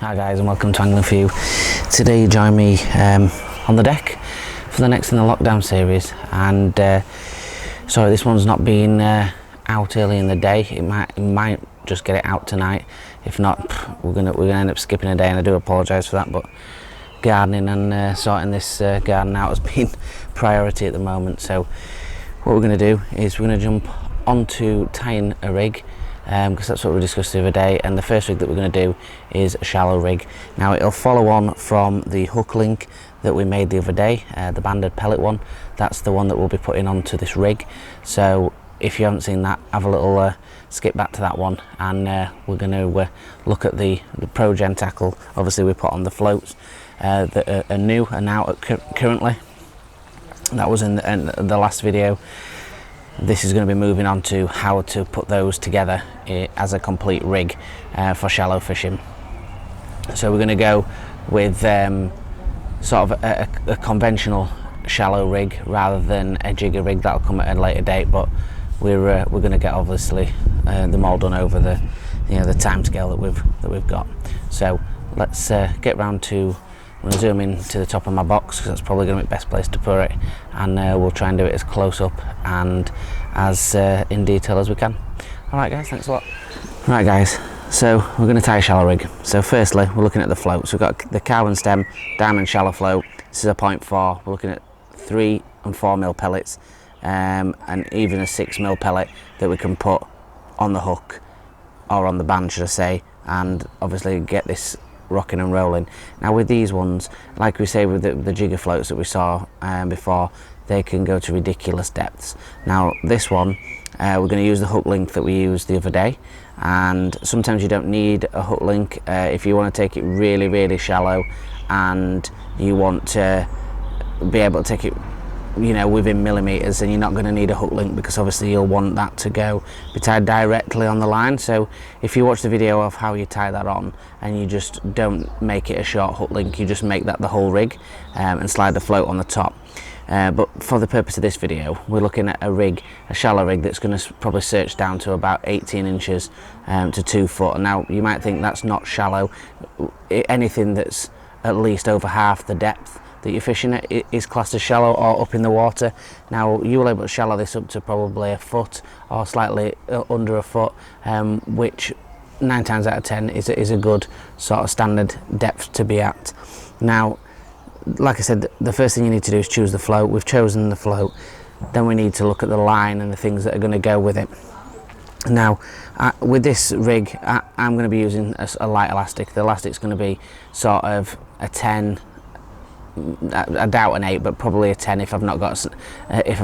Hi guys, and welcome to Angling For You. Today you join me on the deck for the next in the lockdown series, and sorry this one's not been out early in the day. It might just get it out tonight. If not, we're gonna end up skipping a day, and I do apologise for that, but gardening and sorting this garden out has been priority at the moment. So what we're going to do is we're going to jump onto tying a rig, because that's what we discussed the other day, and the first rig that we're going to do is a shallow rig. Now it'll follow on from the hook link that we made the other day, the banded pellet one. That's the one that we'll be putting onto this rig. So if you haven't seen that, have a little skip back to that one, and we're going to look at the Pro Gen tackle. Obviously we put on the floats that are new and out currently. That was in the last video. This is going to be moving on to how to put those together as a complete rig for shallow fishing. So we're going to go with sort of a conventional shallow rig rather than a jigger rig. That'll come at a later date, but we're going to get obviously them all done over the time scale that we've got. So let's get round to. I'm going to zoom in to the top of my box because that's probably going to be the best place to put it, and we'll try and do it as close up and as in detail as we can. Alright guys, thanks a lot. Right guys, so we're going to tie a shallow rig. So firstly we're looking at the floats. We've got the cow and stem diamond shallow float. This is a 0.4. We're looking at 3 and 4 mil pellets, and even a 6 mil pellet that we can put on the hook, or on the band should I say, and obviously get this rocking and rolling. Now with these ones, like we say with the jigger floats that we saw before, they can go to ridiculous depths. Now this one, we're going to use the hook link that we used the other day, and sometimes you don't need a hook link if you want to take it really shallow and you want to be able to take it within millimeters, and you're not going to need a hook link because obviously you'll want that to be tied directly on the line. So if you watch the video of how you tie that on and you just don't make it a short hook link, you just make that the whole rig and slide the float on the top. But for the purpose of this video, we're looking at a shallow rig that's going to probably search down to about 18 inches to 2 foot. Now you might think that's not shallow. Anything that's at least over half the depth that you're fishing at is classed as shallow or up in the water. Now you will able to shallow this up to probably a foot or slightly under a foot, which 9 times out of 10 is a good sort of standard depth to be at. Now like I said, the first thing you need to do is choose the float. We've chosen the float, then we need to look at the line and the things that are going to go with it. Now with this rig I'm going to be using a light elastic. The elastic's going to be sort of a 10, I doubt an 8, but probably a 10 if I've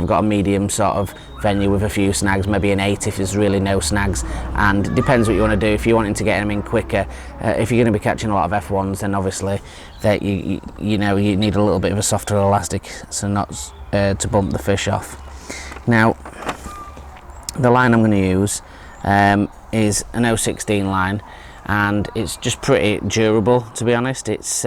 got a medium sort of venue with a few snags, maybe an 8 if there's really no snags, and it depends what you want to do. If you're wanting to get them in quicker, if you're going to be catching a lot of F1s, then obviously that you need a little bit of a softer elastic, so not to bump the fish off. Now the line I'm going to use is an 016 line, and it's just pretty durable, to be honest. It's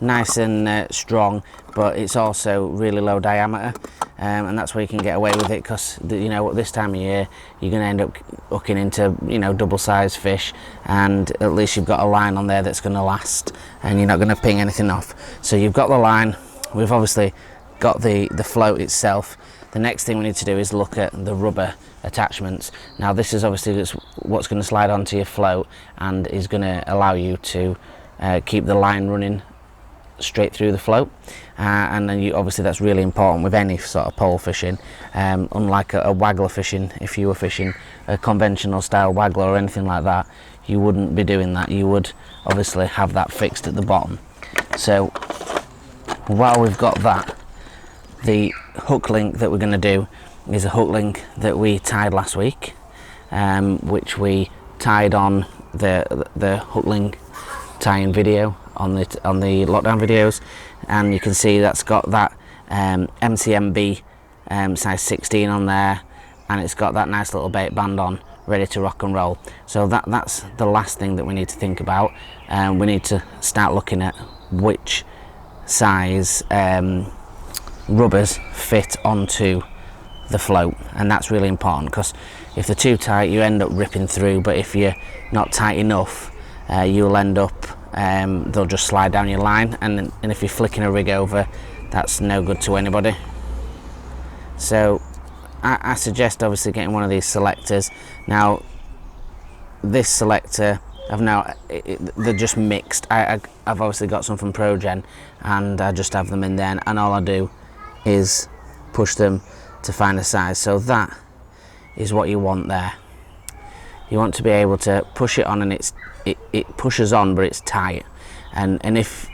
nice and strong, but it's also really low diameter, and that's where you can get away with it, because this time of year you're going to end up hooking into double sized fish, and at least you've got a line on there that's going to last and you're not going to ping anything off. So you've got the line, we've obviously got the float itself. The next thing we need to do is look at the rubber attachments. Now this is obviously what's going to slide onto your float and is going to allow you to keep the line running straight through the float, and then obviously that's really important with any sort of pole fishing, unlike a waggler fishing. If you were fishing a conventional style waggler or anything like that, you wouldn't be doing that. You would obviously have that fixed at the bottom. So while we've got that, the hook link that we're going to do is a hook link that we tied last week, which we tied on the hook link tying video on the lockdown videos, and you can see that's got that MCMB size 16 on there, and it's got that nice little bait band on ready to rock and roll. So that's the last thing that we need to think about. We need to start looking at which size rubbers fit onto the float, and that's really important, because if they're too tight you end up ripping through, but if you're not tight enough you'll end up they'll just slide down your line, and if you're flicking a rig over, that's no good to anybody. So I suggest obviously getting one of these selectors. Now this selector, they're just mixed. I've obviously got some from ProGen, and I just have them in there, and all I do is push them to find a size. So that is what you want there. You want to be able to push it on, and it pushes on, but it's tight. And if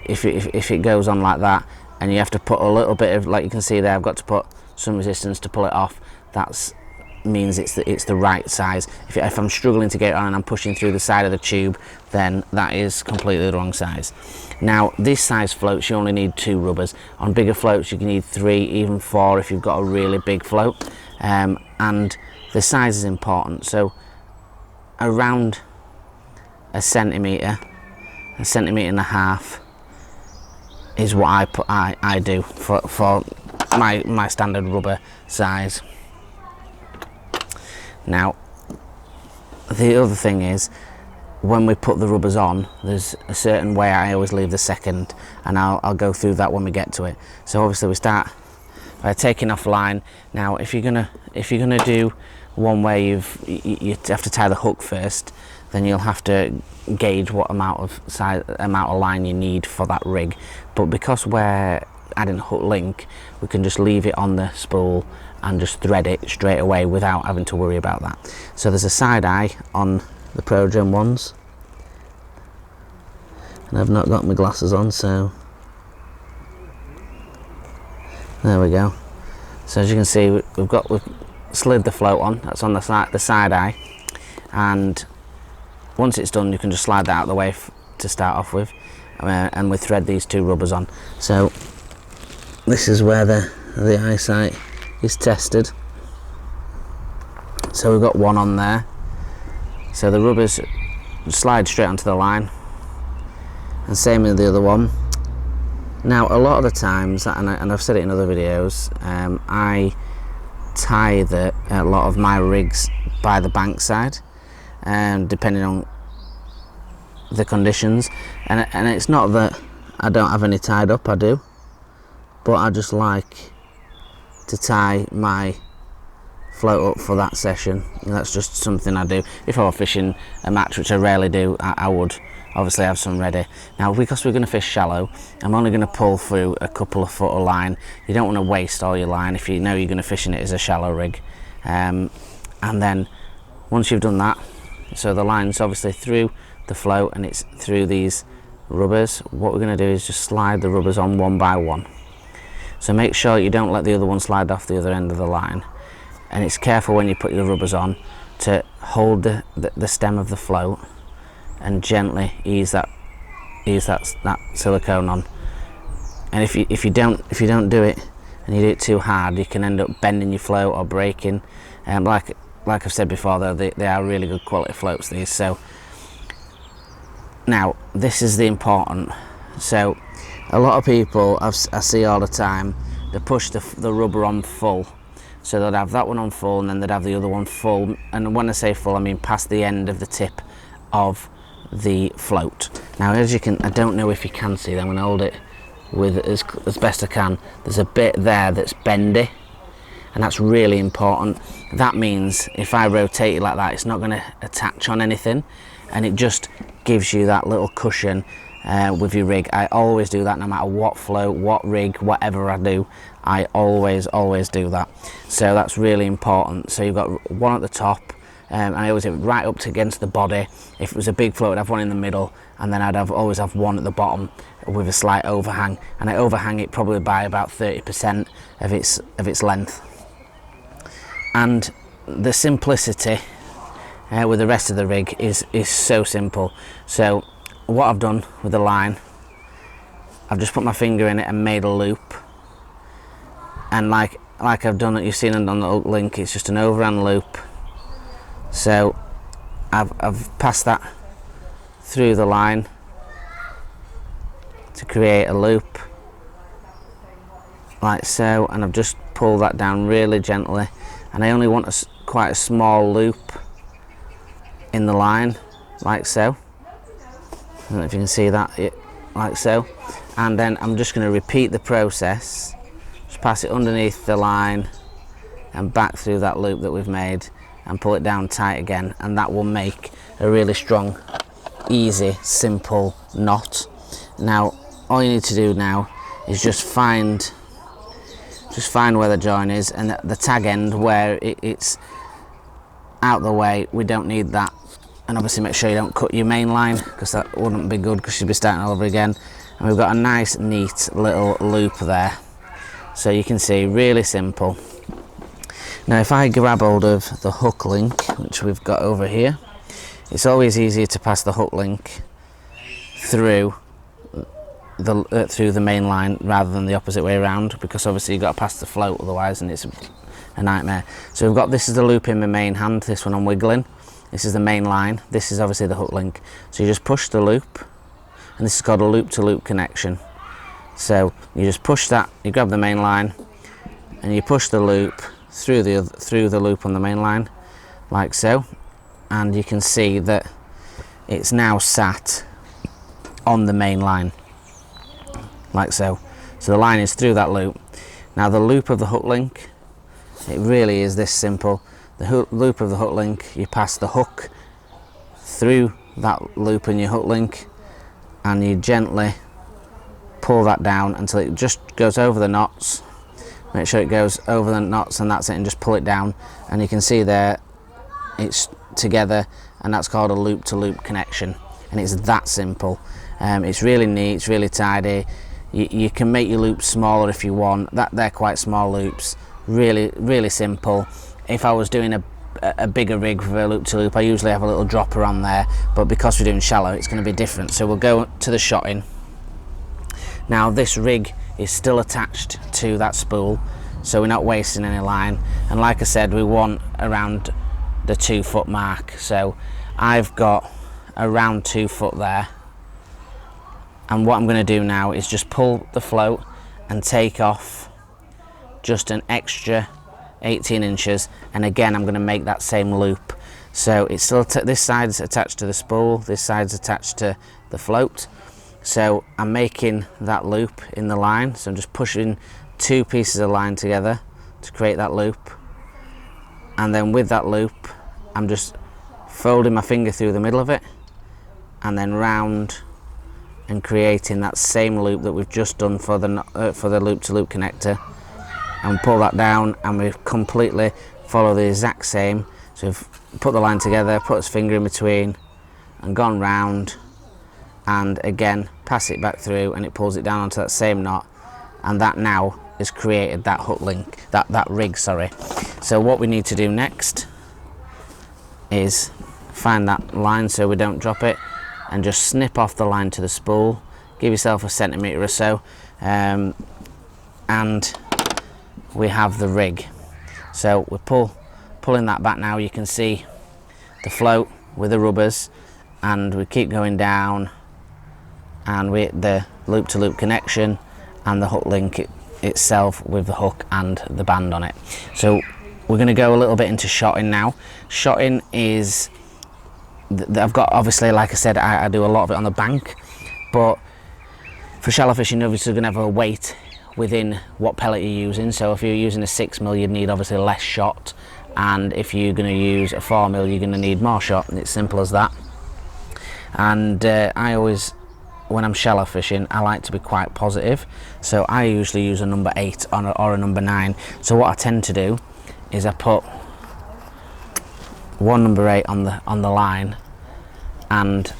it goes on like that, and you have to put a little bit of, like you can see there, I've got to put some resistance to pull it off. That means it's the right size. If I'm struggling to get it on and I'm pushing through the side of the tube, then that is completely the wrong size. Now this size floats, you only need 2 rubbers. On bigger floats you can need 3, even 4 if you've got a really big float. And the size is important. So around a centimetre and a half is what I do for my standard rubber size. Now the other thing is, when we put the rubbers on, there's a certain way I always leave the second, and I'll go through that when we get to it. So obviously we start by taking off line. Now if you're gonna do one where you have to tie the hook first, then you'll have to gauge what amount of line you need for that rig. But because we're adding a hook link, we can just leave it on the spool and just thread it straight away without having to worry about that. So there's a side eye on the ProGen ones, and I've not got my glasses on, so there we go. So as you can see, we've slid the float on. That's on the side eye, and once it's done, you can just slide that out of the way to start off with, and we thread these 2 rubbers on. So this is where the eyesight is tested. So we've got one on there. So the rubbers slide straight onto the line, and same with the other one. Now a lot of the times, and I've said it in other videos, I tie a lot of my rigs by the bank side, depending on the conditions, and it's not that I don't have any tied up, I do, but I just like to tie my float up for that session. That's just something I do. If I were fishing a match, which I rarely do, I would obviously have some ready. Now because we're going to fish shallow, I'm only going to pull through a couple of foot of line. You don't want to waste all your line if you know you're going to fish in it as a shallow rig. And then once you've done that, so the line's obviously through the float and it's through these rubbers, what we're going to do is just slide the rubbers on one by one. So make sure you don't let the other one slide off the other end of the line, and it's careful when you put your rubbers on to hold the stem of the float and gently ease that silicone on. And if you don't do it and you do it too hard, you can end up bending your float or breaking. Like I've said before, though, they are really good quality floats, these. So now this is the important. So a lot of people I see all the time, they push the rubber on full. So they'd have that one on full, and then they'd have the other one full. And when I say full, I mean past the end of the tip of the float. Now as you can, I don't know if you can see that, I'm going to hold it with as best I can. There's a bit there that's bendy, and that's really important. That means if I rotate it like that, it's not going to attach on anything, and it just gives you that little cushion with your rig. I always do that, no matter what float, what rig, whatever I do, I always do that. So that's really important. So you've got one at the top, and I always have it right up against the body. If it was a big float, I'd have one in the middle, and then I'd always have one at the bottom with a slight overhang, and I overhang it probably by about 30% of its length. And the simplicity with the rest of the rig is so simple. So what I've done with the line, I've just put my finger in it and made a loop, and like I've done it, you've seen it on the hook link, it's just an overhand loop. So I've passed that through the line to create a loop like so, and I've just pulled that down really gently, and I only want quite a small loop in the line like so. I don't know if you can see that, like so. And then I'm just going to repeat the process. Just pass it underneath the line and back through that loop that we've made and pull it down tight again, and that will make a really strong, easy, simple knot. Now all you need to do now is just find where the join is, and the tag end where it's out the way, we don't need that. And obviously make sure you don't cut your main line, because that wouldn't be good, because you'd be starting all over again. And we've got a nice neat little loop there, so you can see, really simple. Now if I grab hold of the hook link, which we've got over here, it's always easier to pass the hook link through the main line rather than the opposite way around, because obviously you've got to pass the float otherwise, and it's a nightmare. So we've got, this is the loop in my main hand, this one I'm wiggling, this is the main line, this is obviously the hook link. So you just push the loop, and this is called a loop to loop connection. So you just push that, you grab the main line and you push the loop through the loop on the main line, like so, and you can see that it's now sat on the main line, like so. So the line is through that loop. Now the loop of the hook link, it really is this simple. The loop of the hook link, you pass the hook through that loop in your hook link, and you gently pull that down until it just goes over the knots. Make sure it goes over the knots, and that's it, and just pull it down, and you can see there it's together, and that's called a loop to loop connection, and it's that simple. It's really neat, it's really tidy. You can make your loops smaller if you want. They're quite small loops, really simple. If I was doing a bigger rig for a loop to loop, I usually have a little dropper on there, but because we're doing shallow, it's going to be different. So we'll go to the shotting. Now this rig is still attached to that spool, so we're not wasting any line, and like I said, we want around the 2 foot mark. So I've got around 2 foot there, and what I'm going to do now is just pull the float and take off just an extra 18 inches, and again I'm going to make that same loop. So it's still this side's attached to the spool, this side's attached to the float, so I'm making that loop in the line. So I'm just pushing 2 pieces of line together to create that loop, and then with that loop I'm just folding my finger through the middle of it and then round and creating that same loop that we've just done for the loop to loop connector, and pull that down, and we completely follow the exact same. So we've put the line together, put his finger in between and gone round, and again pass it back through, and it pulls it down onto that same knot, and that now has created that hook link, that rig, sorry. So what we need to do next is find that line so we don't drop it, and just snip off the line to the spool, give yourself a centimetre or so, and we have the rig. So we're pulling that back now. You can see the float with the rubbers, and we keep going down, and we hit the loop to loop connection and the hook link itself with the hook and the band on it. So we're going to go a little bit into shotting now. Shotting is, I've got, obviously, like I said, I do a lot of it on the bank, but for shallow fishing, obviously you're going to have a weight within what pellet you're using. So if you're using a 6mm, you'd need obviously less shot, and if you're going to use a 4mm, you're going to need more shot, and it's simple as that. And I always, when I'm shallow fishing, I like to be quite positive, so I usually use a number 8 or a number 9. So what I tend to do is I put one number 8 on the line, and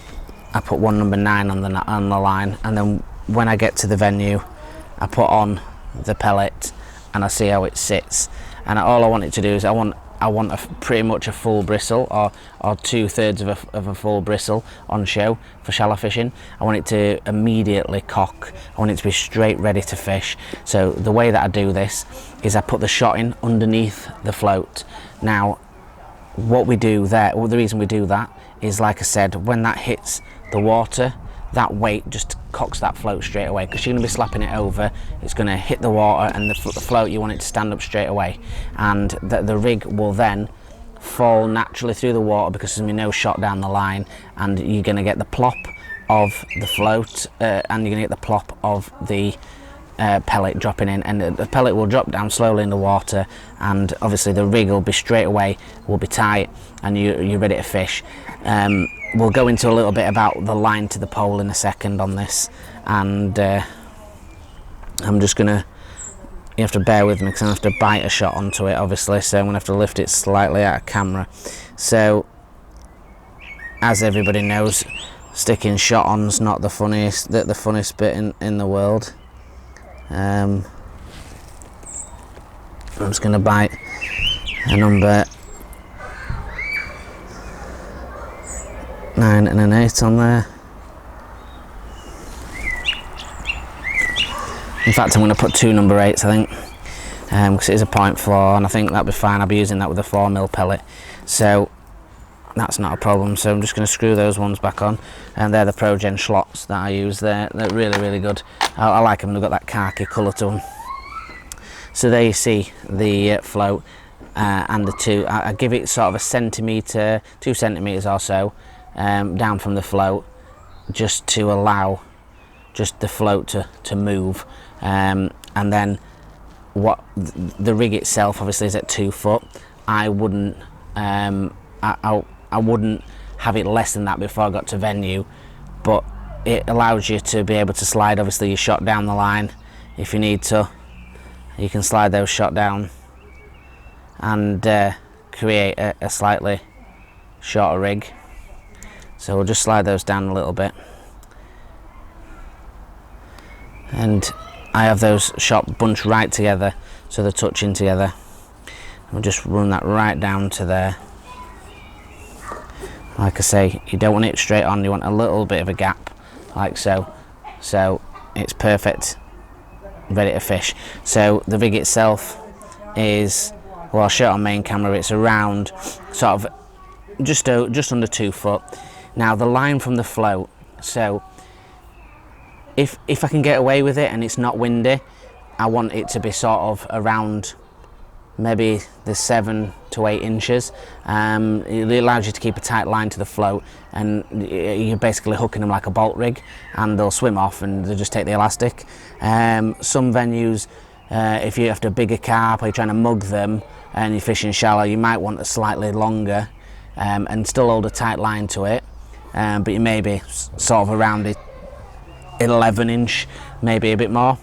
I put one number 9 on the line, and then when I get to the venue I put on the pellet and I see how it sits, and all I want it to do is I want pretty much a full bristle, or 2/3 of a full bristle on show for shallow fishing. I want it to immediately cock, I want it to be straight ready to fish. So the way that I do this is I put the shotting underneath the float. Now what we do there, well, the reason we do that is, like I said, when that hits the water, that weight just cocks that float straight away, because you're going to be slapping it over, it's going to hit the water, and the float, you want it to stand up straight away, and the rig will then fall naturally through the water because there's going to be no shot down the line, and you're going to get the plop of the float, and you're going to get the plop of the pellet dropping in, and the pellet will drop down slowly in the water, and obviously the rig will be straight away, will be tight, and you're ready to fish. We'll go into a little bit about the line to the pole in a second on this, and I'm just gonna, you have to bear with me because I have to bite a shot onto it obviously, so I'm gonna have to lift it slightly out of camera. So as everybody knows, sticking shot on's not the funniest bit in the world. I'm just going to bite a number 9 and an 8 on there. In fact, I'm going to put 2 number 8s, I think, because it is a 0.4, and I think that'll be fine. I'll be using that with a 4mm pellet, so that's not a problem. So I'm just going to screw those ones back on, and they're the ProGen slots that I use. They're really good. I like them. They've got that khaki colour to them. So there you see the float and the two. I give it sort of a centimetre, 2 centimetres or so down from the float, just to allow just the float to move, and then what the rig itself obviously is at 2 foot. I wouldn't I wouldn't have it less than that before I got to venue, but it allows you to be able to slide obviously your shot down the line if you need to. You can slide those shot down and create a slightly shorter rig. So we'll just slide those down a little bit, and I have those shot bunched right together so they're touching together. We'll just run that right down to there. Like I say, you don't want it straight on, you want a little bit of a gap, like so. So it's perfect, ready to fish. So the rig itself is, well, I'll show it on main camera, it's around sort of just under 2 foot. Now the line from the float, so if I can get away with it and it's not windy, I want it to be sort of around maybe the 7 to 8 inches. It allows you to keep a tight line to the float, and you're basically hooking them like a bolt rig, and they'll swim off and they'll just take the elastic. Some venues, if you have to bigger carp or you're trying to mug them and you're fishing shallow, you might want a slightly longer and still hold a tight line to it, but you may be sort of around the 11 inch, maybe a bit more,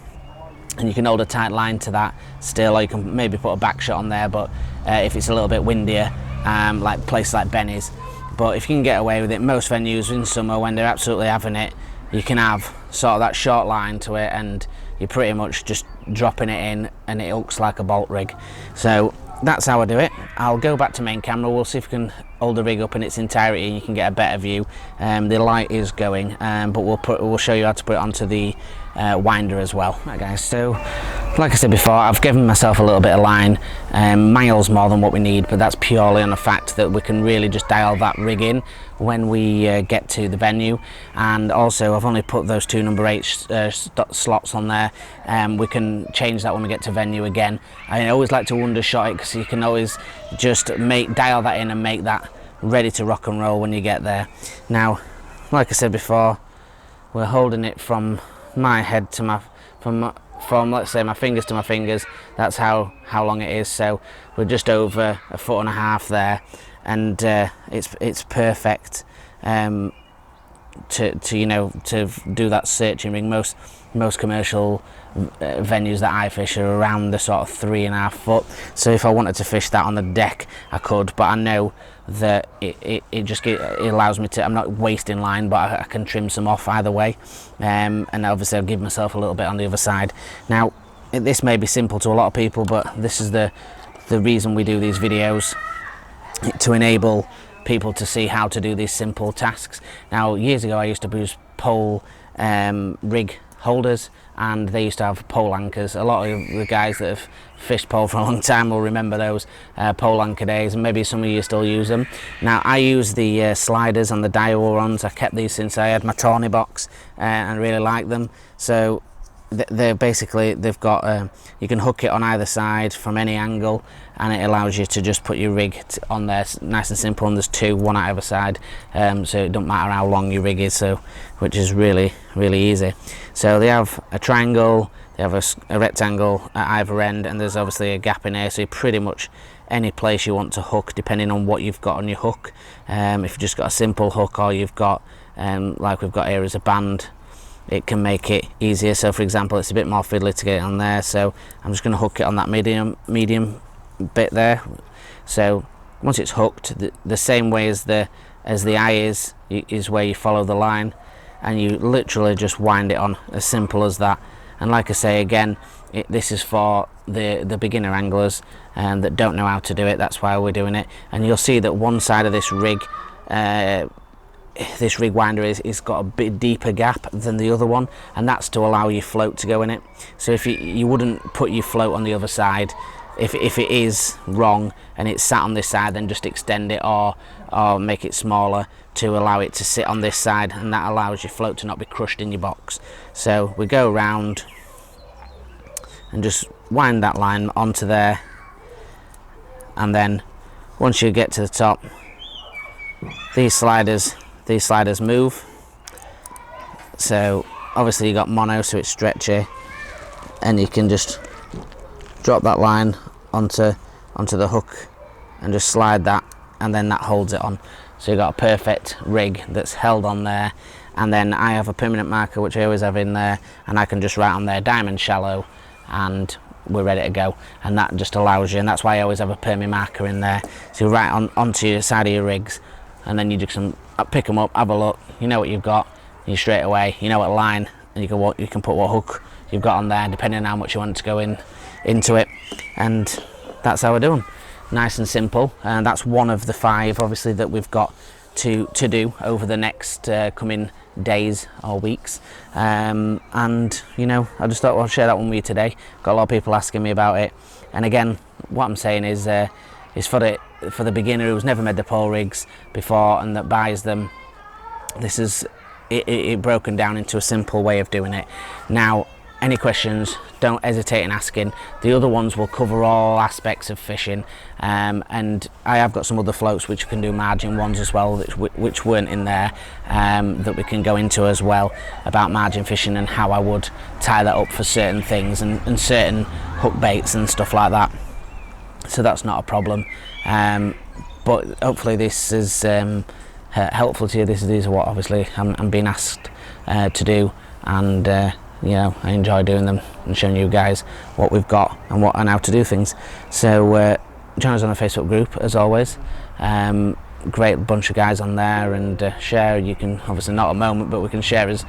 and you can hold a tight line to that still, or you can maybe put a back shot on there, but if it's a little bit windier, like places like Benny's. But if you can get away with it, most venues in summer when they're absolutely having it, you can have sort of that short line to it, and you're pretty much just dropping it in and it hooks like a bolt rig. So that's how I do it. I'll go back to main camera, we'll see if we can hold the rig up in its entirety and you can get a better view. The light is going, but we'll show you how to put it onto the winder as well. Right guys, so like I said before, I've given myself a little bit of line, miles more than what we need, but that's purely on the fact that we can really just dial that rig in when we get to the venue. And also I've only put those 2 number 8 slots on there, we can change that when we get to venue again. I always like to undershot it because you can always just dial that in and make that ready to rock and roll when you get there. Now like I said before, we're holding it from my head to my from let's say my fingers to my fingers. That's how long it is. So we're just over 1.5 foot there, and it's perfect to you know, to do that searching ring. Most commercial venues that I fish are around the sort of 3.5 foot. So if I wanted to fish that on the deck, I could, but I know that it allows me to, I'm not wasting line, but I can trim some off either way, and obviously I'll give myself a little bit on the other side. Now this may be simple to a lot of people, but this is the reason we do these videos, to enable people to see how to do these simple tasks. Now years ago I used to use pole rig holders, and they used to have pole anchors. A lot of the guys that have fished pole for a long time will remember those pole anchor days, and maybe some of you still use them. Now I use the sliders on the Daiwa ones. I kept these since I had my Tawny box and really like them. So they're basically, they've got you can hook it on either side from any angle, and it allows you to just put your rig on there nice and simple, and there's two, one at either side, so it doesn't matter how long your rig is, so which is really easy. So they have a triangle, they have a rectangle at either end, and there's obviously a gap in here, so you pretty much any place you want to hook depending on what you've got on your hook. If you've just got a simple hook, or you've got like we've got here as a band, it can make it easier. So for example, it's a bit more fiddly to get it on there, so I'm just going to hook it on that medium bit there. So once it's hooked, the same way as the eye is where you follow the line, and you literally just wind it on, as simple as that. And like I say again, this is for the beginner anglers that don't know how to do it. That's why we're doing it. And you'll see that one side of this rig winder is got a bit deeper gap than the other one, and that's to allow your float to go in it. So if you wouldn't put your float on the other side, if it is wrong and it's sat on this side, then just extend it or make it smaller to allow it to sit on this side, and that allows your float to not be crushed in your box. So we go around and just wind that line onto there, and then once you get to the top, these sliders move. So obviously you got mono, so it's stretchy, and you can just drop that line onto the hook and just slide that, and then that holds it on. So you've got a perfect rig that's held on there. And then I have a permanent marker which I always have in there, and I can just write on there diamond shallow, and we're ready to go. And that just allows you, and that's why I always have a permanent marker in there, so you write onto your side of your rigs, and then you just pick them up, have a look, you know what you've got, you straight away, you know what line, and you can put what hook you've got on there depending on how much you want to go into it. And that's how we're doing, nice and simple. And that's one of the 5 obviously that we've got to do over the next coming days or weeks. And you know, I just thought I'll share that one with you today. Got a lot of people asking me about it, and again, what I'm saying is for the beginner who's never made the pole rigs before and that buys them, this is it broken down into a simple way of doing it. Now, any questions, don't hesitate in asking. The other ones will cover all aspects of fishing, and I have got some other floats which can do margin ones as well, which weren't in there, that we can go into as well, about margin fishing and how I would tie that up for certain things and certain hook baits and stuff like that. So that's not a problem, but hopefully this is helpful to you. These are what obviously I'm being asked to do, and you know, I enjoy doing them and showing you guys what we've got and how to do things. So join us on the Facebook group as always. Great bunch of guys on there, and share. You can obviously not at the moment, but we can share as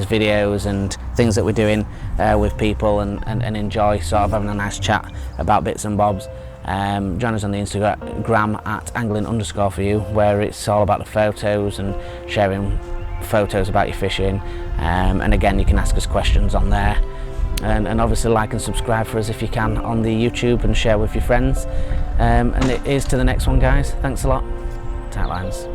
videos and things that we're doing with people, and enjoy sort of having a nice chat about bits and bobs. Join us on the Instagram at angling_for_you, where it's all about the photos and sharing photos about your fishing, and again, you can ask us questions on there, and obviously like and subscribe for us if you can on the YouTube, and share with your friends, and it is to the next one, guys. Thanks a lot. Tight lines.